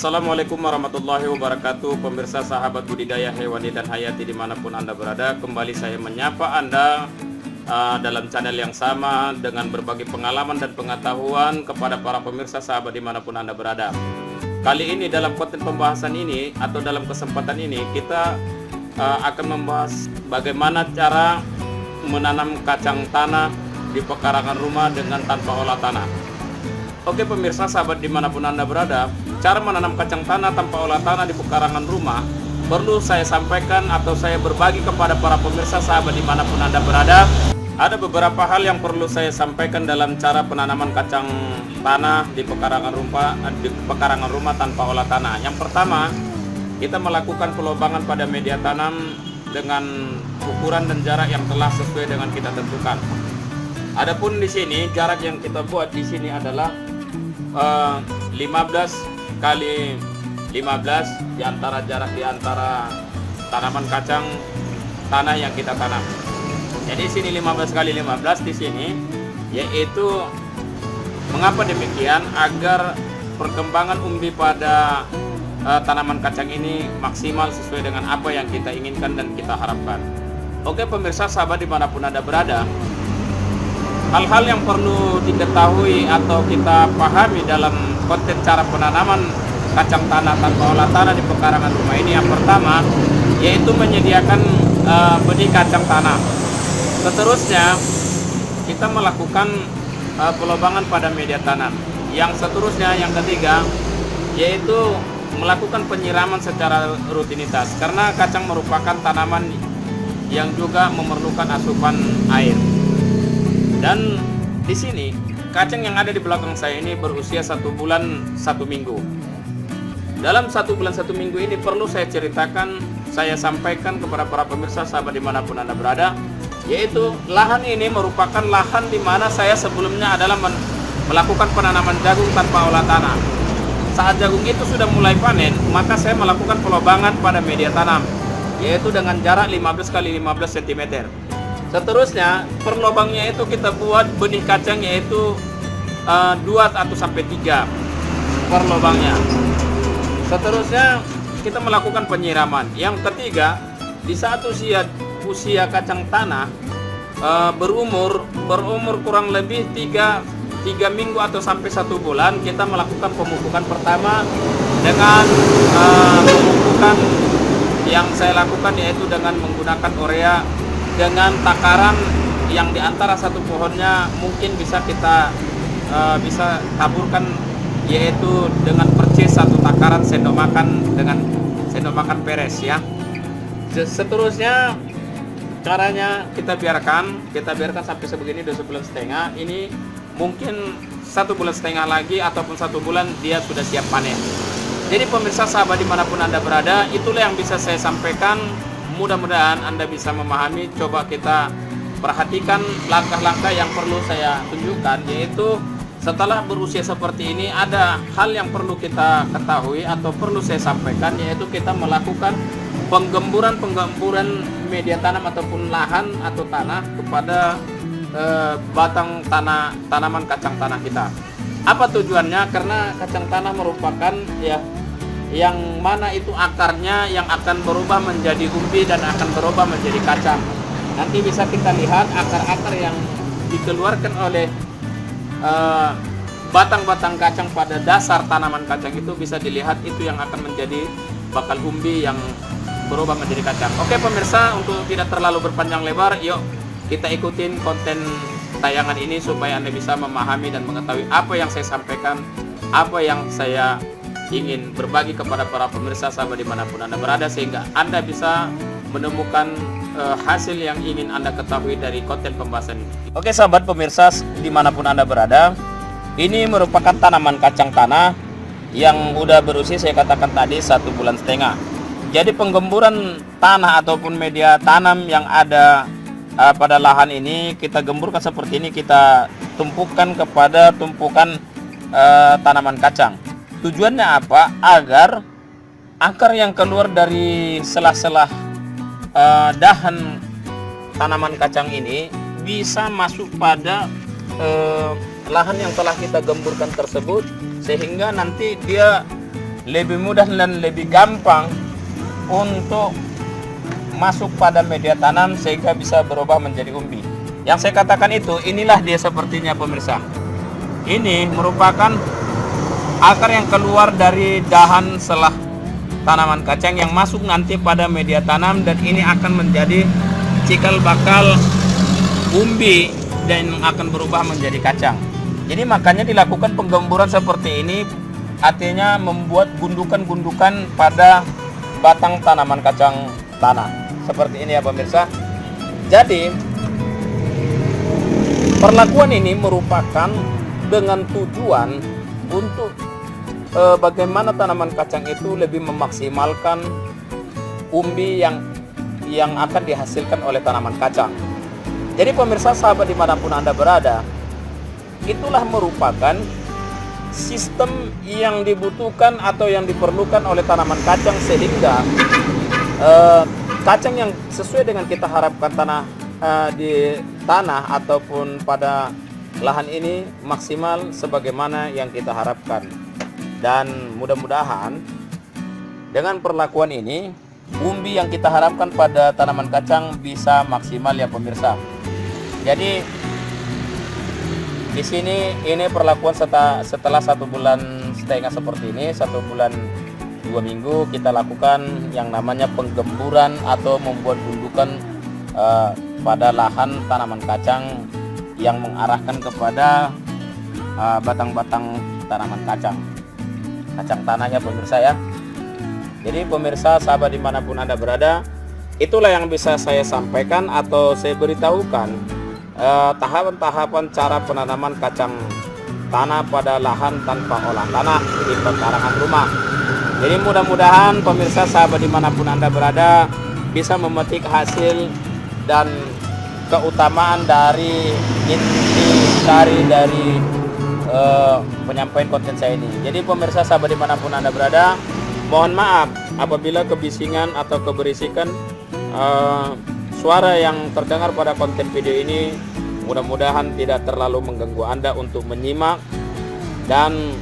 Assalamualaikum warahmatullahi wabarakatuh. Pemirsa sahabat budidaya hewani dan hayati dimanapun Anda berada, kembali saya menyapa Anda dalam channel yang sama dengan berbagi pengalaman dan pengetahuan kepada para pemirsa sahabat dimanapun Anda berada. Kali ini dalam konten pembahasan ini atau dalam kesempatan ini kita akan membahas bagaimana cara menanam kacang tanah di pekarangan rumah dengan tanpa olah tanah. Oke pemirsa sahabat dimanapun Anda berada, cara menanam kacang tanah tanpa olah tanah di pekarangan rumah perlu saya sampaikan atau saya berbagi kepada para pemirsa sahabat dimanapun Anda berada. Ada beberapa hal yang perlu saya sampaikan dalam cara penanaman kacang tanah di pekarangan rumah tanpa olah tanah. Yang pertama, kita melakukan pelobangan pada media tanam dengan ukuran dan jarak yang telah sesuai dengan kita tentukan. Adapun di sini jarak yang kita buat di sini adalah 15 kali 15 di antara jarak di antara tanaman kacang tanah yang kita tanam. Jadi sini 15 kali 15 di sini, yaitu mengapa demikian, agar perkembangan umbi pada tanaman kacang ini maksimal sesuai dengan apa yang kita inginkan dan kita harapkan. Oke pemirsa sahabat dimanapun Anda berada, hal-hal yang perlu diketahui atau kita pahami dalam konten cara penanaman kacang tanah tanpa olah tanah di pekarangan rumah ini, yang pertama yaitu menyediakan benih kacang tanah. Seterusnya kita melakukan pelobangan pada media tanam. Yang seterusnya, yang ketiga, yaitu melakukan penyiraman secara rutinitas, karena kacang merupakan tanaman yang juga memerlukan asupan air. Dan di sini kacang yang ada di belakang saya ini berusia 1 bulan 1 minggu. Dalam 1 bulan 1 minggu ini perlu saya ceritakan, saya sampaikan kepada para pemirsa sahabat dimanapun Anda berada, yaitu lahan ini merupakan lahan di mana saya sebelumnya adalah melakukan penanaman jagung tanpa olah tanah. Saat jagung itu sudah mulai panen, maka saya melakukan pelobangan pada media tanam, yaitu dengan jarak 15 kali 15 cm. Seterusnya perlobangnya itu kita buat benih kacang, yaitu 2 atau sampai 3 perlobangnya. Seterusnya kita melakukan penyiraman. Yang ketiga, di saat usia kacang tanah berumur kurang lebih 3 minggu atau sampai 1 bulan, kita melakukan pemupukan pertama dengan pemupukan yang saya lakukan, yaitu dengan menggunakan urea dengan takaran yang diantara satu pohonnya mungkin bisa kita bisa taburkan, yaitu dengan percis 1 takaran sendok makan dengan sendok makan peres ya. Seterusnya caranya kita biarkan sampai sebegini, 2 bulan setengah. Ini mungkin 1 bulan setengah lagi ataupun 1 bulan dia sudah siap panen. Jadi pemirsa sahabat dimanapun Anda berada, itulah yang bisa saya sampaikan. Mudah-mudahan Anda bisa memahami. Coba kita perhatikan langkah-langkah yang perlu saya tunjukkan, yaitu setelah berusia seperti ini ada hal yang perlu kita ketahui atau perlu saya sampaikan, yaitu kita melakukan penggemburan media tanam ataupun lahan atau tanah kepada batang tanaman kacang tanah kita. Apa tujuannya? Karena kacang tanah merupakan yang mana itu akarnya yang akan berubah menjadi umbi dan akan berubah menjadi kacang. Nanti bisa kita lihat akar-akar yang dikeluarkan oleh batang-batang kacang pada dasar tanaman kacang itu bisa dilihat, itu yang akan menjadi bakal umbi yang berubah menjadi kacang. Oke pemirsa, untuk tidak terlalu berpanjang lebar, yuk kita ikutin konten tayangan ini supaya Anda bisa memahami dan mengetahui apa yang saya sampaikan, apa yang saya ingin berbagi kepada para pemirsa sahabat dimanapun Anda berada, sehingga Anda bisa menemukan hasil yang ingin Anda ketahui dari konten pembahasan ini. Oke sahabat pemirsa dimanapun Anda berada, ini merupakan tanaman kacang tanah yang udah berusia saya katakan tadi 1 bulan setengah. Jadi penggemburan tanah ataupun media tanam yang ada pada lahan ini kita gemburkan seperti ini, kita tumpukan kepada tumpukan tanaman kacang. Tujuannya apa? Agar akar yang keluar dari sela-sela dahan tanaman kacang ini bisa masuk pada lahan yang telah kita gemburkan tersebut, sehingga nanti dia lebih mudah dan lebih gampang untuk masuk pada media tanam sehingga bisa berubah menjadi umbi. Yang saya katakan itu, inilah dia sepertinya pemirsa. Ini merupakan akar yang keluar dari dahan selah tanaman kacang yang masuk nanti pada media tanam, dan ini akan menjadi cikal bakal umbi dan akan berubah menjadi kacang. Jadi makanya dilakukan penggemburan seperti ini, artinya membuat gundukan-gundukan pada batang tanaman kacang tanah seperti ini ya pemirsa. Jadi perlakuan ini merupakan dengan tujuan untuk bagaimana tanaman kacang itu lebih memaksimalkan umbi yang akan dihasilkan oleh tanaman kacang. Jadi pemirsa sahabat dimanapun Anda berada, itulah merupakan sistem yang dibutuhkan atau yang diperlukan oleh tanaman kacang, sehingga kacang yang sesuai dengan kita harapkan di tanah ataupun pada lahan ini maksimal sebagaimana yang kita harapkan. Dan mudah-mudahan dengan perlakuan ini umbi yang kita harapkan pada tanaman kacang bisa maksimal ya pemirsa. Jadi di sini ini perlakuan setelah 1,5 bulan seperti ini, 1 bulan 2 minggu kita lakukan yang namanya penggemburan atau membuat gundukan pada lahan tanaman kacang yang mengarahkan kepada batang-batang tanaman kacang tanahnya pemirsa ya. Jadi pemirsa sahabat dimanapun Anda berada, itulah yang bisa saya sampaikan atau saya beritahukan tahapan-tahapan cara penanaman kacang tanah pada lahan tanpa olah tanah di pekarangan rumah. Jadi mudah-mudahan pemirsa sahabat dimanapun Anda berada bisa memetik hasil dan keutamaan dari intisari dari penyampaian konten saya ini. Jadi pemirsa sahabat dimanapun Anda berada, mohon maaf apabila kebisingan atau keberisikan suara yang terdengar pada konten video ini mudah-mudahan tidak terlalu mengganggu Anda untuk menyimak dan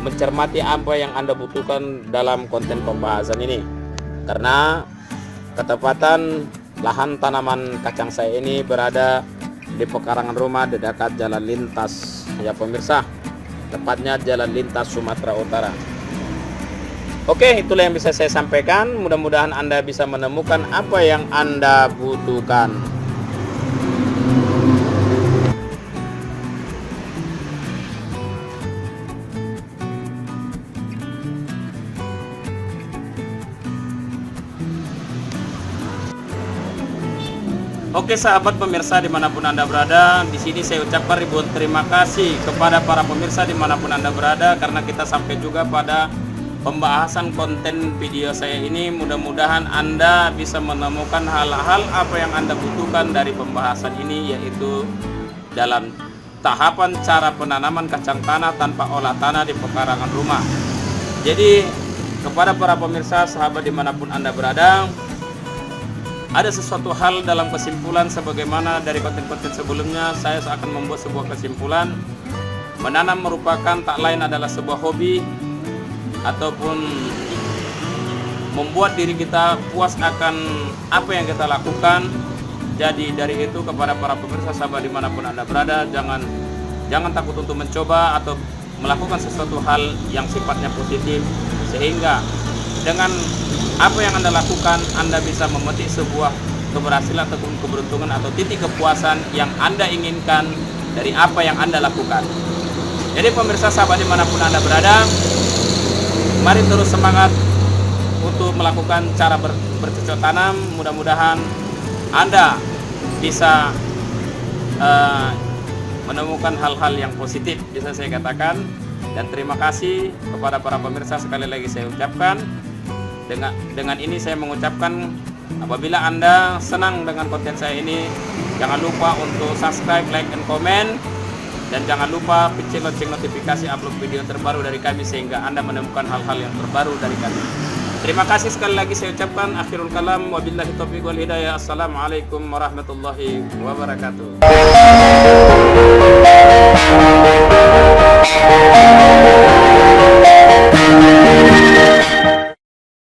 mencermati apa yang Anda butuhkan dalam konten pembahasan ini. Karena ketepatan lahan tanaman kacang saya ini berada di pekarangan rumah di dekat jalan lintas ya pemirsa, tepatnya jalan lintas Sumatera Utara. Oke, itulah yang bisa saya sampaikan. Mudah-mudahan Anda bisa menemukan apa yang Anda butuhkan. Oke sahabat pemirsa dimanapun Anda berada, di sini saya ucapkan ribuan terima kasih kepada para pemirsa dimanapun Anda berada, karena kita sampai juga pada pembahasan konten video saya ini. Mudah-mudahan Anda bisa menemukan hal-hal apa yang Anda butuhkan dari pembahasan ini, yaitu dalam tahapan cara penanaman kacang tanah tanpa olah tanah di pekarangan rumah. Jadi kepada para pemirsa sahabat dimanapun Anda berada, ada sesuatu hal dalam kesimpulan sebagaimana dari konten-konten sebelumnya saya akan membuat sebuah kesimpulan. Menanam merupakan tak lain adalah sebuah hobi ataupun membuat diri kita puas akan apa yang kita lakukan. Jadi dari itu kepada para pemirsa sahabat dimanapun Anda berada, jangan takut untuk mencoba atau melakukan sesuatu hal yang sifatnya positif, sehingga dengan apa yang Anda lakukan Anda bisa memetik sebuah keberhasilan ataupun keberuntungan atau titik kepuasan yang Anda inginkan dari apa yang Anda lakukan. Jadi pemirsa sahabat dimanapun Anda berada, mari terus semangat untuk melakukan cara bercocok tanam. Mudah-mudahan Anda bisa menemukan hal-hal yang positif, bisa saya katakan. Dan terima kasih kepada para pemirsa, sekali lagi saya ucapkan. Dengan ini saya mengucapkan, apabila Anda senang dengan konten saya ini, jangan lupa untuk subscribe, like, and comment. Dan jangan lupa kecil lonceng notifikasi upload video terbaru dari kami, sehingga Anda menemukan hal-hal yang terbaru dari kami. Terima kasih sekali lagi saya ucapkan. Akhirul kalam, wabillahi taufiq wal hidayah. Assalamualaikum warahmatullahi wabarakatuh.